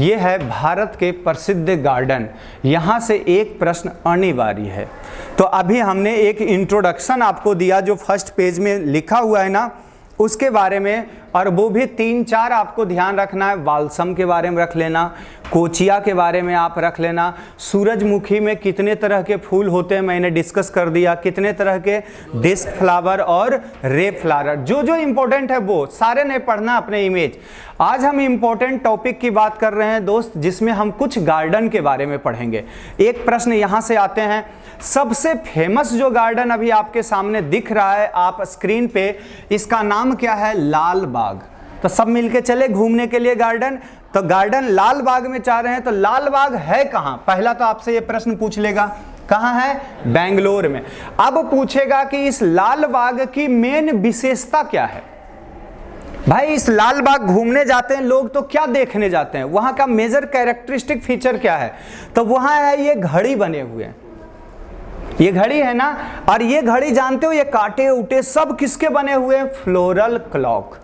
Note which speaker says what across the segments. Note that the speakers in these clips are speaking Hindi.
Speaker 1: ये है भारत के प्रसिद्ध गार्डन। यहाँ से एक प्रश्न अनिवार्य है। तो अभी हमने एक इंट्रोडक्शन आपको दिया जो फर्स्ट पेज में लिखा हुआ है ना, उसके बारे में, और वो भी 3-4 आपको ध्यान रखना है। बालसम के बारे में रख लेना, कोचिया के बारे में आप रख लेना, सूरजमुखी में कितने तरह के फूल होते हैं मैंने डिस्कस कर दिया, कितने तरह के डिस्क फ्लावर और रेप फ्लावर, जो जो इंपॉर्टेंट है वो सारे नहीं पढ़ना अपने इमेज। आज हम इंपॉर्टेंट टॉपिक की बात कर रहे हैं दोस्त, जिसमें हम कुछ गार्डन के बारे में पढ़ेंगे। एक प्रश्न यहाँ से आते हैं, सबसे फेमस जो गार्डन अभी आपके सामने दिख रहा है आप स्क्रीन पे, इसका नाम क्या है? लाल बाग। तो सब मिलके चले घूमने के लिए गार्डन। तो गार्डन लाल बाग में चाह रहे हैं, तो लाल बाग है कहां? पहला तो आपसे ये प्रश्न पूछ लेगा, कहां है? बेंगलोर में। अब पूछेगा कि इस लाल बाग की मेन विशेषता क्या है। भाई इस लाल बाग घूमने जाते हैं लोग तो क्या देखने जाते हैं, वहां का मेजर कैरेक्टरिस्टिक फीचर क्या है? तो वहां है ये घड़ी बने हुए हैं, ये घड़ी है ना, और ये घड़ी जानते हो ये कांटे उटे सब किसके बने हुए हैं? Floral clock.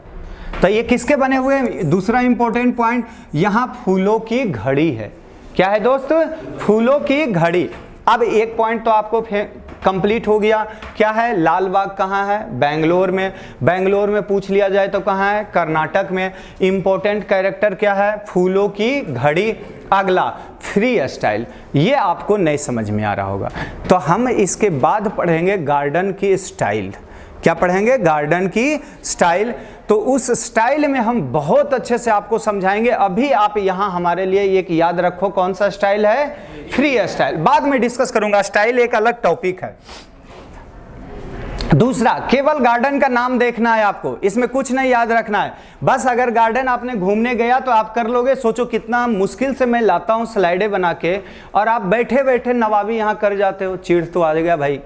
Speaker 1: तो ये किसके बने हुए हैं? दूसरा इंपॉर्टेंट पॉइंट, यहां फूलों की घड़ी है। क्या है दोस्त? फूलों की घड़ी। अब एक पॉइंट तो आपको कंप्लीट हो गया। क्या है? लाल बाग कहाँ है? बेंगलोर में। बेंगलोर में पूछ लिया जाए तो कहाँ है? कर्नाटक में। इंपॉर्टेंट कैरेक्टर क्या है? फूलों की घड़ी। अगला फ्री स्टाइल, ये आपको नहीं समझ में आ रहा होगा, तो हम इसके बाद पढ़ेंगे गार्डन की स्टाइल। क्या पढ़ेंगे? गार्डन की स्टाइल। तो उस स्टाइल में हम बहुत अच्छे से आपको समझाएंगे। अभी आप यहां हमारे लिए एक याद रखो, कौन सा स्टाइल है? Free style. बाद में डिस्कस करूंगा, स्टाइल एक अलग टॉपिक है। दूसरा, केवल गार्डन का नाम देखना है आपको, इसमें कुछ नहीं याद रखना है। बस अगर गार्डन आपने घूमने गया तो आप कर लोगे। सोचो कितना मुश्किल से मैं लाता हूं स्लाइडें बना के, और आप बैठे बैठे नवाबी यहां कर जाते हो। चिढ़ तो आ गया भाई।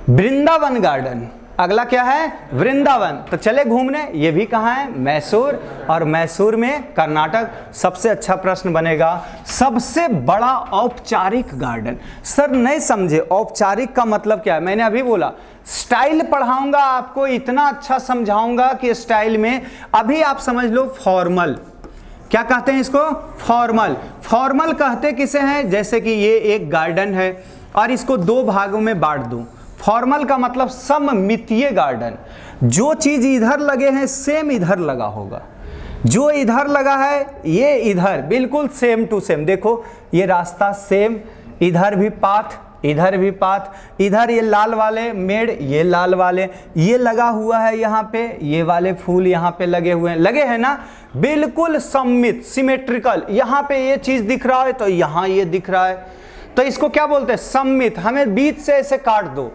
Speaker 1: वृंदावन गार्डन, अगला क्या है? वृंदावन। तो चले घूमने। ये भी कहाँ है? मैसूर, और मैसूर में कर्नाटक। सबसे अच्छा प्रश्न बनेगा, सबसे बड़ा औपचारिक गार्डन। सर नहीं समझे, औपचारिक का मतलब क्या है? मैंने अभी बोला स्टाइल पढ़ाऊंगा आपको, इतना अच्छा समझाऊंगा कि स्टाइल में अभी आप समझ लो फॉर्मल। क्या कहते हैं इसको? फॉर्मल। फॉर्मल कहते किसे हैं? जैसे कि ये एक गार्डन है और इसको 2 भागों में बांट दूं। फॉर्मल का मतलब सममितीय गार्डन, जो चीज इधर लगे हैं सेम इधर लगा होगा, जो इधर लगा है ये इधर बिल्कुल सेम टू सेम। देखो ये रास्ता सेम, इधर भी पाथ, इधर भी पाथ, इधर ये लाल वाले मेड़, ये लाल वाले, ये लगा हुआ है यहाँ पे, ये वाले फूल यहाँ पे लगे हुए हैं, लगे हैं ना, बिल्कुल सममित, सिमेट्रिकल। यहाँ पे ये चीज दिख रहा है तो यहाँ ये दिख रहा है, तो इसको क्या बोलते हैं? सममित। हमें बीच से ऐसे काट दो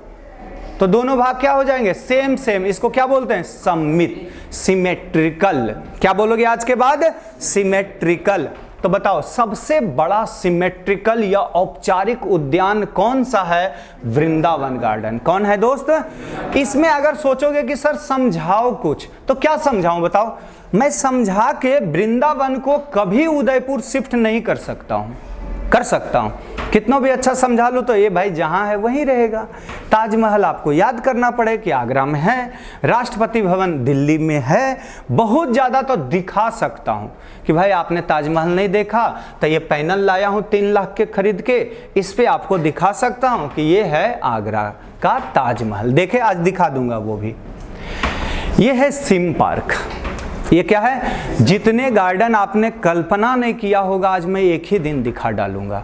Speaker 1: तो दोनों भाग क्या हो जाएंगे? Same same. इसको क्या बोलते हैं? सममित, सिमेट्रिकल। क्या बोलोगे आज के बाद? सिमेट्रिकल। तो बताओ सबसे बड़ा सिमेट्रिकल या औपचारिक उद्यान कौन सा है? वृंदावन गार्डन। कौन है दोस्त? इसमें अगर सोचोगे कि सर समझाओ कुछ, तो क्या समझाऊं बताओ? मैं समझा के वृंदावन को कभी उदयपुर शिफ्ट नहीं कर सकता हूं। कर सकता हूं, कितना भी अच्छा समझा लो तो ये भाई जहां है वहीं रहेगा। ताजमहल आपको याद करना पड़े कि आगरा में है, राष्ट्रपति भवन दिल्ली में है। बहुत ज़्यादा तो दिखा सकता हूं कि भाई आपने ताजमहल नहीं देखा, तो ये पैनल लाया हूं 3 लाख के खरीद के, इस पे आपको दिखा सकता हूं कि ये है आगरा का ताजमहल। देखे आज दिखा दूंगा वो भी। ये है सिम पार्क। ये क्या है? जितने गार्डन आपने कल्पना नहीं किया होगा आज मैं एक ही दिन दिखा डालूंगा।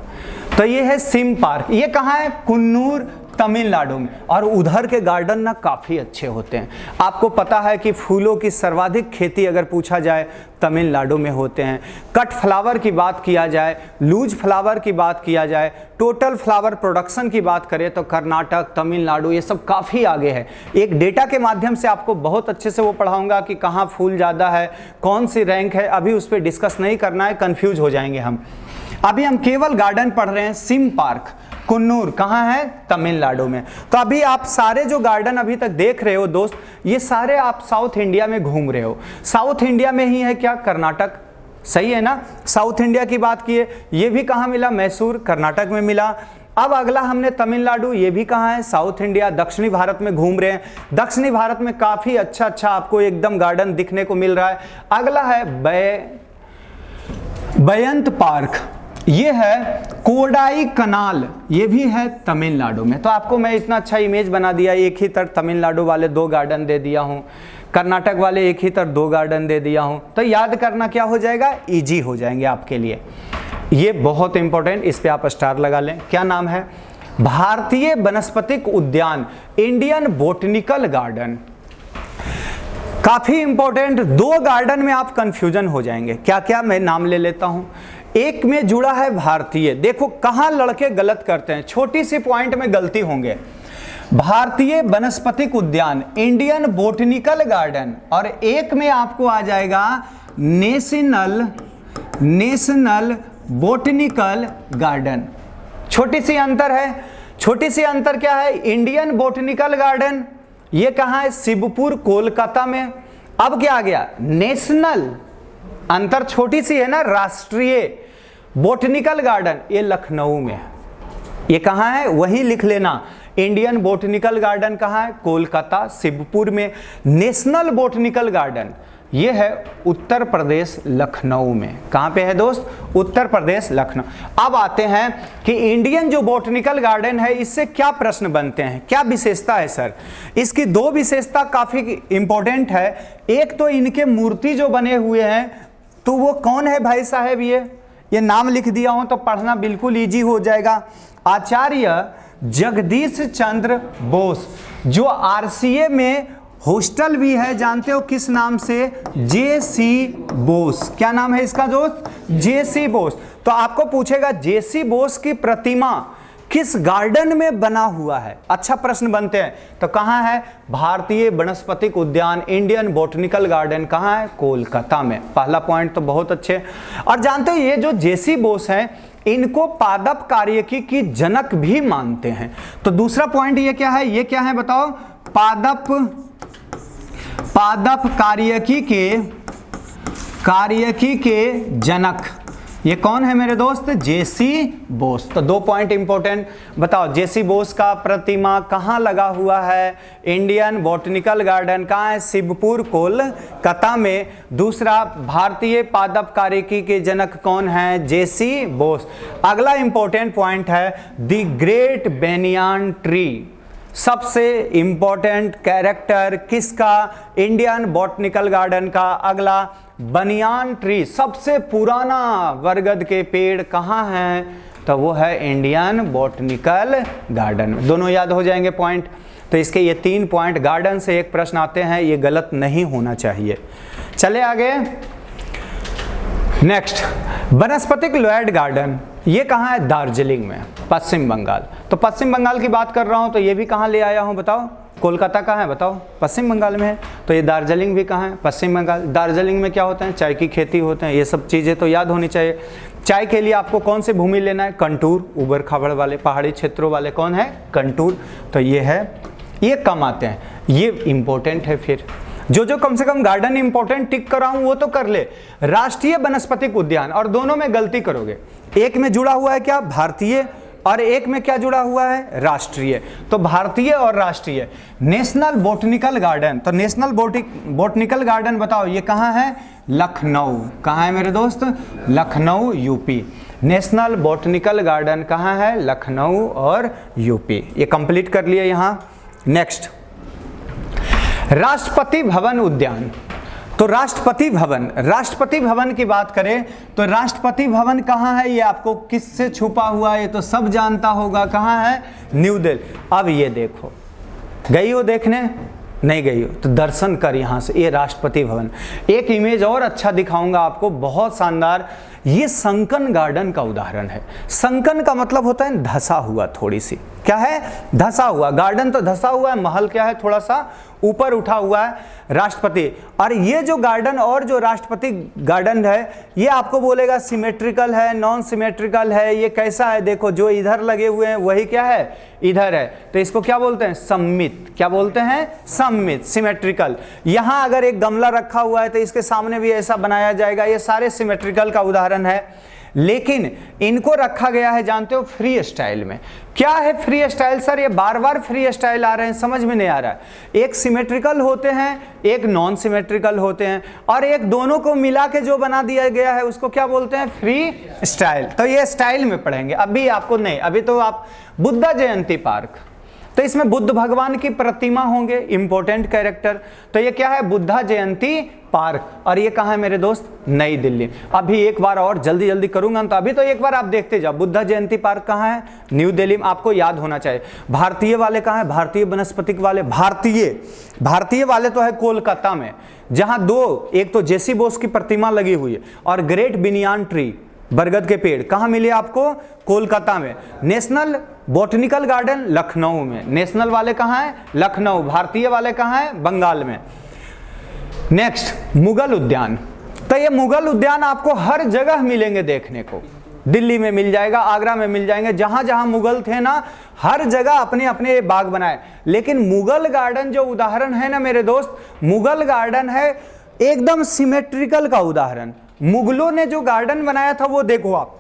Speaker 1: तो ये है सिम पार्क। ये कहाँ है? कुन्नूर, तमिलनाडु में। और उधर के गार्डन ना काफ़ी अच्छे होते हैं। आपको पता है कि फूलों की सर्वाधिक खेती अगर पूछा जाए तमिलनाडु में होते हैं। कट फ्लावर की बात किया जाए, लूज फ्लावर की बात किया जाए, टोटल फ्लावर प्रोडक्शन की बात करें तो कर्नाटक, तमिलनाडु ये सब काफ़ी आगे है। एक डेटा के माध्यम से आपको बहुत अच्छे से वो पढ़ाऊंगा कि कहाँ फूल ज़्यादा है, कौन सी रैंक है। अभी उस पर डिस्कस नहीं करना है, कन्फ्यूज हो जाएंगे हम। अभी हम केवल गार्डन पढ़ रहे हैं। सिम पार्क कुन्नूर कहाँ है? तमिलनाडु में। तो अभी आप सारे जो गार्डन अभी तक देख रहे हो दोस्त, ये सारे आप साउथ इंडिया में घूम रहे हो। साउथ इंडिया में ही है क्या? कर्नाटक। सही है ना? साउथ इंडिया की बात किए, ये भी कहाँ मिला? मैसूर, कर्नाटक में मिला। अब अगला हमने तमिलनाडु, ये भी कहाँ है? साउथ इंडिया, दक्षिणी भारत में घूम रहे हैं। दक्षिणी भारत में काफ़ी अच्छा आपको एकदम गार्डन दिखने को मिल रहा है। अगला है बेयंत पार्क, ये है कोडाई कनाल, ये भी है तमिलनाडु में। तो आपको मैं इतना अच्छा इमेज बना दिया, एक ही तरफ तमिलनाडु वाले 2 गार्डन दे दिया हूँ, कर्नाटक वाले एक ही तरफ 2 गार्डन दे दिया हूँ, तो याद करना क्या हो जाएगा, इजी हो जाएंगे आपके लिए। ये बहुत इंपॉर्टेंट, इस पे आप स्टार लगा लें। क्या नाम है, भारतीय वनस्पतिक उद्यान, इंडियन बोटनिकल गार्डन। काफी इंपॉर्टेंट, 2 गार्डन में आप कंफ्यूजन हो जाएंगे। क्या क्या, मैं नाम ले लेता हूं। एक में जुड़ा है भारतीय, देखो कहां लड़के गलत करते हैं, छोटी सी पॉइंट में गलती होंगे। भारतीय वनस्पतिक उद्यान, इंडियन बोटनिकल गार्डन, और एक में आपको आ जाएगा नेशनल बोटनिकल गार्डन। छोटी सी अंतर है, छोटी सी अंतर क्या है, इंडियन बोटनिकल गार्डन ये कहाँ है, शिवपुर कोलकाता में। अब क्या आ गया, नेशनल, अंतर छोटी सी है ना, राष्ट्रीय बोटनिकल गार्डन ये लखनऊ में है। ये कहाँ है, वहीं लिख लेना, इंडियन बोटनिकल गार्डन कहाँ है, कोलकाता शिवपुर में। नेशनल बोटनिकल गार्डन ये है उत्तर प्रदेश लखनऊ में। कहाँ पे है दोस्त, उत्तर प्रदेश लखनऊ। अब आते हैं कि इंडियन जो बोटनिकल गार्डन है इससे क्या प्रश्न बनते हैं, क्या विशेषता है सर। इसकी 2 विशेषता काफी इंपॉर्टेंट है। एक तो इनके मूर्ति जो बने हुए हैं, तो वो कौन है भाई साहब, ये नाम लिख दिया हूं तो पढ़ना बिल्कुल ईजी हो जाएगा। आचार्य जगदीश चंद्र बोस, जो आरसीए में हॉस्टल भी है, जानते हो किस नाम से, जेसी बोस। क्या नाम है इसका दोस्त, जेसी बोस। तो आपको पूछेगा जेसी बोस की प्रतिमा किस गार्डन में बना हुआ है, अच्छा प्रश्न बनते हैं। तो कहाँ है, भारतीय वनस्पतिक उद्यान इंडियन बोटनिकल गार्डन कहाँ है, कोलकाता में। पहला पॉइंट तो बहुत अच्छे। और जानते हो ये जो जेसी बोस हैं, इनको पादप कार्यकी की जनक भी मानते हैं। तो दूसरा पॉइंट ये क्या है, ये क्या है बताओ, पादप कार्यकी के जनक, ये कौन है मेरे दोस्त, जेसी बोस। तो 2 पॉइंट इंपॉर्टेंट बताओ, जेसी बोस का प्रतिमा कहाँ लगा हुआ है, इंडियन बोटनिकल गार्डन कहाँ है, शिवपुर कोलकाता में। दूसरा, भारतीय पादप कार्यकी के जनक कौन है, जेसी बोस। अगला इंपॉर्टेंट पॉइंट है द ग्रेट बेनियान ट्री, सबसे इंपॉर्टेंट कैरेक्टर किसका, इंडियन बोटनिकल गार्डन का। अगला, बनियान ट्री, सबसे पुराना बरगद के पेड़ कहाँ है, तो वो है इंडियन बोटनिकल गार्डन। दोनों याद हो जाएंगे पॉइंट। तो इसके ये 3 पॉइंट, गार्डन से एक प्रश्न आते हैं, ये गलत नहीं होना चाहिए। चले आगे, नेक्स्ट, वनस्पतिक लॉयड गार्डन, ये कहाँ है, दार्जिलिंग में, पश्चिम बंगाल। तो पश्चिम बंगाल की बात कर रहा हूँ, तो ये भी कहाँ ले आया हूँ बताओ, कोलकाता कहाँ है बताओ, पश्चिम बंगाल में है। तो ये दार्जिलिंग भी कहाँ है, पश्चिम बंगाल। दार्जिलिंग में क्या होता है, चाय की खेती होते हैं। ये सब चीज़ें तो याद होनी चाहिए। चाय के लिए आपको कौन से भूमि लेना है, कंटूर, उबड़ खाबड़ वाले पहाड़ी क्षेत्रों वाले कौन है, कंटूर। तो ये है, ये कम आते हैं, ये इंपॉर्टेंट है। फिर जो कम से कम गार्डन इंपॉर्टेंट टिक कराऊं वो तो कर ले। राष्ट्रीय वनस्पतिक उद्यान, और दोनों में गलती करोगे, एक में जुड़ा हुआ है क्या, भारतीय, और एक में क्या जुड़ा हुआ है, राष्ट्रीय। तो भारतीय और राष्ट्रीय। नेशनल बोटनिकल गार्डन, तो नेशनल बोटनिकल गार्डन बताओ ये कहाँ है, लखनऊ। कहाँ है मेरे दोस्त, Lucknow UP. National botanical garden कहाँ है, लखनऊ और यूपी। ये कंप्लीट कर लिए यहाँ। नेक्स्ट, राष्ट्रपति भवन उद्यान। तो राष्ट्रपति भवन की बात करें तो राष्ट्रपति भवन कहाँ है, ये आपको किससे छुपा हुआ है, ये तो सब जानता होगा, कहाँ है, न्यू दिल्ली। अब ये देखो, गई हो देखने, नहीं गई हो तो दर्शन कर यहाँ से, ये राष्ट्रपति भवन। एक इमेज और अच्छा दिखाऊंगा आपको, बहुत शानदार। ये संकन गार्डन का उदाहरण है। संकन का मतलब होता है धसा हुआ, थोड़ी सी, क्या है, धसा हुआ। गार्डन तो धसा हुआ है, महल क्या है, थोड़ा सा ऊपर उठा हुआ है, राष्ट्रपति। और ये जो गार्डन और जो राष्ट्रपति गार्डन है, ये आपको बोलेगा सिमेट्रिकल है, नॉन सिमेट्रिकल है, ये कैसा है, देखो जो इधर लगे हुए हैं वही क्या है, इधर है। तो इसको क्या बोलते हैं, सममित। क्या बोलते हैं, सममित, सिमेट्रिकल। यहां अगर एक गमला रखा हुआ है तो इसके सामने भी ऐसा बनाया जाएगा। ये सारे सिमेट्रिकल का उदाहरण है। लेकिन इनको रखा गया है जानते हो फ्री स्टाइल में। क्या है फ्री स्टाइल सर? ये बार बार फ्री स्टाइल आ रहे हैं, समझ में नहीं आ रहा है। एक सिमेट्रिकल होते हैं, एक नॉन सिमेट्रिकल होते हैं, और एक दोनों को मिला के जो बना दिया गया है उसको क्या बोलते हैं? Free style. तो ये स्टाइल में पढ़ेंगे, अभी आपको नहीं, अभी तो आप बुद्धा जयंती पार्क, तो इसमें बुद्ध भगवान की प्रतिमा होंगे, इंपॉर्टेंट कैरेक्टर। तो ये क्या है? बुद्धा जयंती पार्क। और ये कहाँ है मेरे दोस्त? नई दिल्ली। अभी एक बार और जल्दी जल्दी करूंगा, तो अभी तो एक बार आप देखते जाओ, बुद्धा जयंती पार्क कहाँ है? न्यू दिल्ली में। आपको याद होना चाहिए। भारतीय वाले कहाँ है? भारतीय वनस्पतिक वाले, भारतीय वाले तो है कोलकाता में, जहां दो, एक तो जेसी बोस की प्रतिमा लगी हुई है, और ग्रेट बिनियान ट्री, बरगद के पेड़, कहाँ मिले आपको? कोलकाता में। नेशनल बॉटनिकल गार्डन लखनऊ में। नेशनल वाले कहाँ हैं? लखनऊ। भारतीय वाले कहाँ हैं? बंगाल में। नेक्स्ट, मुगल उद्यान। तो ये मुगल उद्यान आपको हर जगह मिलेंगे देखने को। दिल्ली में मिल जाएगा, आगरा में मिल जाएंगे, जहां जहां मुगल थे ना, हर जगह अपने अपने बाग बनाए। लेकिन मुगल गार्डन जो उदाहरण है ना मेरे दोस्त, मुगल गार्डन है एकदम सिमेट्रिकल का उदाहरण। मुगलों ने जो गार्डन बनाया था वो देखो आप,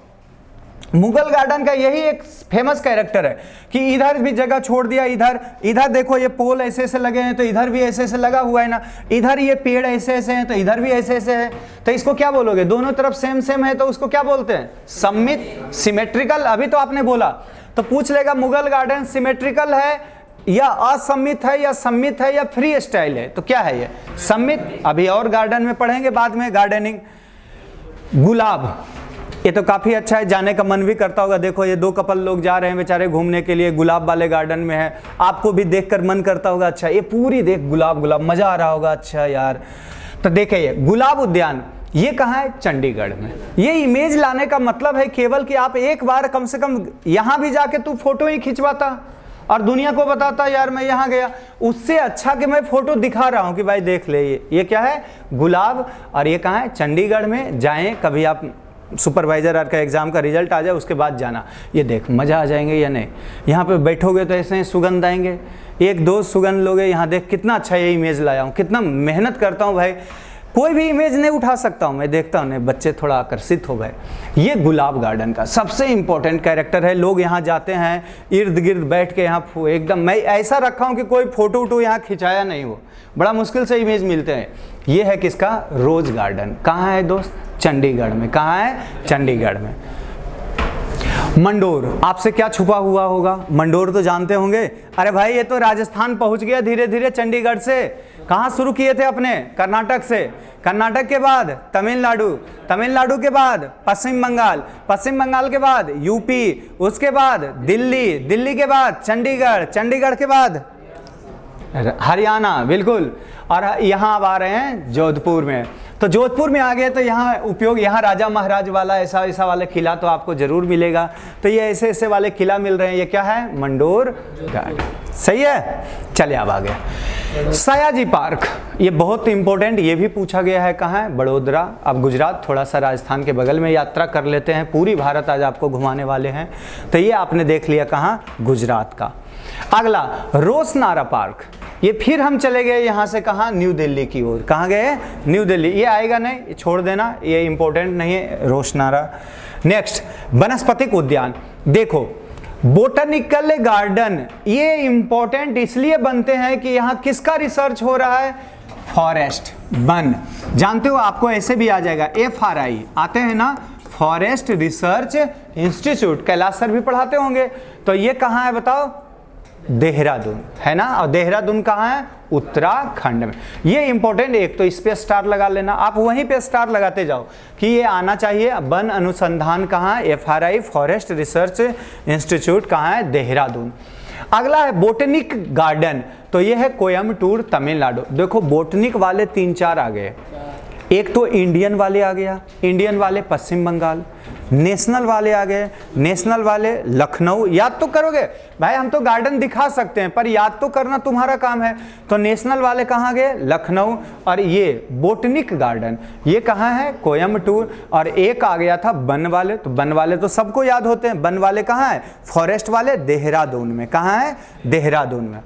Speaker 1: मुगल गार्डन का यही एक फेमस कैरेक्टर है कि इधर भी जगह छोड़ दिया, इधर देखो ये पोल ऐसे ऐसे लगे हैं, तो इधर भी ऐसे ऐसे लगा हुआ है ना, इधर ये पेड़ ऐसे ऐसे हैं, तो इधर भी ऐसे ऐसे है। तो इसको क्या बोलोगे? दोनों तरफ सेम सेम है तो उसको क्या बोलते हैं? सममित, सिमेट्रिकल। अभी तो आपने बोला, तो पूछ लेगा मुगल गार्डन सिमेट्रिकल है या असम्मित है या सम्मित है या फ्री स्टाइल है? तो क्या है ये? सम्मित। अभी और गार्डन में पढ़ेंगे बाद में, गार्डनिंग। गुलाब, ये तो काफी अच्छा है, जाने का मन भी करता होगा। देखो ये दो कपल लोग जा रहे हैं बेचारे घूमने के लिए, गुलाब वाले गार्डन में है, आपको भी देखकर मन करता होगा अच्छा ये पूरी देख गुलाब गुलाब, मजा आ रहा होगा, अच्छा यार। तो देखे ये गुलाब उद्यान, ये कहाँ है? चंडीगढ़ में। ये इमेज लाने का मतलब है केवल कि आप एक बार कम से कम यहां भी जाके तू फोटो ही खिंचवाता और दुनिया को बताता यार मैं यहाँ गया। उससे अच्छा कि मैं फोटो दिखा रहा हूँ कि भाई देख ले ये क्या है? गुलाब। और ये कहाँ है? चंडीगढ़ में। जाएं कभी आप, सुपरवाइजर का एग्जाम का रिजल्ट आ जाए उसके बाद जाना, ये देख मजा आ जाएंगे या नहीं। यहाँ पे बैठोगे तो ऐसे सुगंध आएंगे, एक दो सुगंध लोगे, यहाँ देख कितना अच्छा ये इमेज लाया हूँ, कितना मेहनत करता हूँ भाई, कोई भी इमेज नहीं उठा सकता हूँ मैं, देखता हूँ नहीं बच्चे थोड़ा आकर्षित हो गए। ये गुलाब गार्डन का सबसे इंपॉर्टेंट कैरेक्टर है। लोग यहाँ जाते हैं, इर्द गिर्द बैठ के यहाँ एकदम, मैं ऐसा रखा हूँ कि कोई फोटो वोटो यहाँ खिंचाया नहीं हो, बड़ा मुश्किल से इमेज मिलते हैं। ये है किसका? Rose garden. कहाँ है दोस्त? चंडीगढ़ में। कहाँ है? चंडीगढ़ में। मंडोर, आपसे क्या छुपा हुआ होगा? मंडोर तो जानते होंगे। अरे भाई ये तो राजस्थान पहुंच गया धीरे धीरे चंडीगढ़ से। कहाँ शुरू किए थे अपने? कर्नाटक से। कर्नाटक के बाद तमिलनाडु, तमिलनाडु के बाद पश्चिम बंगाल, पश्चिम बंगाल के बाद यूपी, उसके बाद दिल्ली, दिल्ली के बाद चंडीगढ़, चंडीगढ़ के बाद हरियाणा, बिल्कुल। और यहाँ अब आ रहे हैं जोधपुर में। तो जोधपुर में आ गए तो यहाँ उपयोग, यहाँ राजा महाराज वाला ऐसा ऐसा वाला किला तो आपको जरूर मिलेगा। तो ये ऐसे ऐसे वाले किला मिल रहे हैं। ये क्या है? मंडोर गार्डन। सही है। चलिए अब आ गया सयाजी पार्क। ये बहुत इंपॉर्टेंट, ये भी पूछा गया है। कहाँ है? बड़ोदरा। अब गुजरात, थोड़ा सा राजस्थान के बगल में यात्रा कर लेते हैं, पूरी भारत आज आपको घुमाने वाले हैं। तो ये आपने देख लिया कहाँ? गुजरात का। अगला रोसनारा पार्क। ये फिर हम चले गए यहाँ से कहाँ? न्यू दिल्ली की ओर। कहाँ गए? न्यू दिल्ली। ये आएगा नहीं, ये छोड़ देना, ये इंपॉर्टेंट नहीं है, रोसनारा। नेक्स्ट, वनस्पतिक उद्यान। देखो बोटनिकल गार्डन, ये इंपॉर्टेंट इसलिए बनते हैं कि यहाँ किसका रिसर्च हो रहा है? Forest, one. जानते हो आपको ऐसे भी आ जाएगा, FRI आते हैं ना, forest research institute. Kailash sir भी पढ़ाते होंगे। तो ये कहाँ है बताओ? देहरादून है ना। और देहरादून कहाँ है? उत्तराखंड में। ये इंपॉर्टेंट, एक तो इस पे स्टार लगा लेना, आप वहीं पे स्टार लगाते जाओ कि ये आना चाहिए। वन अनुसंधान कहाँ है? FRI, फॉरेस्ट रिसर्च इंस्टीट्यूट कहाँ है? देहरादून। अगला है बोटनिक गार्डन। तो ये है कोयम्बटूर, तमिलनाडु। देखो बोटनिक वाले 3-4 आ गए। एक तो इंडियन वाले आ गया, इंडियन वाले पश्चिम बंगाल। नेशनल वाले आ गए, नेशनल वाले लखनऊ। याद तो करोगे भाई, हम तो गार्डन दिखा सकते हैं पर याद तो करना तुम्हारा काम है। तो नेशनल वाले कहाँ गए? लखनऊ। और ये बोटनिक गार्डन ये कहाँ है? कोयम्बटूर। और एक आ गया था वन वाले। तो वन वाले तो सबको याद होते हैं। वन वाले कहाँ है? फॉरेस्ट वाले देहरादून में। कहाँ है? देहरादून में।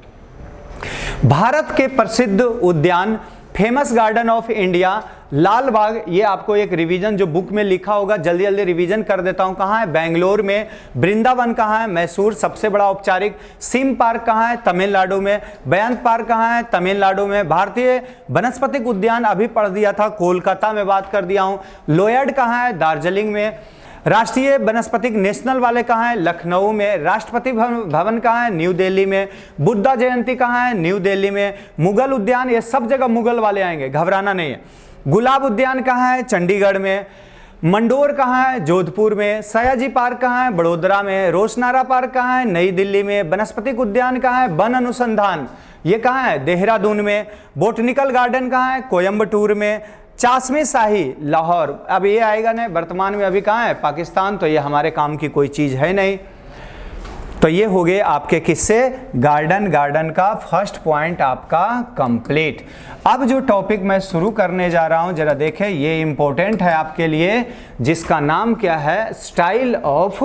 Speaker 1: भारत के प्रसिद्ध उद्यान फेमस गार्डन ऑफ इंडिया लाल बाग, ये आपको एक रिवीजन जो बुक में लिखा होगा, जल्दी जल्दी रिवीजन कर देता हूं। कहाँ है? बेंगलोर में। वृंदावन कहाँ है? मैसूर, सबसे बड़ा औपचारिक। सिम पार्क कहाँ है? तमिलनाडु में। बयंत पार्क कहाँ है? तमिलनाडु में। भारतीय वनस्पतिक उद्यान अभी पढ़ दिया था, कोलकाता में बात कर दिया हूं। लोयड कहाँ है? दार्जिलिंग में। राष्ट्रीय वनस्पतिक नेशनल वाले कहाँ है? लखनऊ में। राष्ट्रपति भवन कहाँ है? न्यू दिल्ली में। बुद्धा जयंती कहाँ है? न्यू दिल्ली में। मुगल उद्यान, ये सब जगह मुगल वाले आएंगे, घबराना नहीं है। गुलाब उद्यान कहाँ है? चंडीगढ़ में। मंडोर कहाँ है? जोधपुर में। सयाजी पार्क कहाँ है? बड़ोदरा में। रोशनारा पार्क कहाँ है? नई दिल्ली में। वनस्पतिक उद्यान कहाँ है? वन अनुसंधान, ये कहाँ है? देहरादून में। बोटनिकल गार्डन कहाँ है? कोयम्बटूर में। चाशमे शाही लाहौर, अब ये आएगा ना, वर्तमान में अभी कहाँ है? पाकिस्तान, तो ये हमारे काम की कोई चीज़ है नहीं। तो ये हो गए आपके किस्से गार्डन का फर्स्ट पॉइंट आपका कंप्लीट। अब जो टॉपिक मैं शुरू करने जा रहा हूं जरा देखें, ये इंपॉर्टेंट है आपके लिए, जिसका नाम क्या है? Style of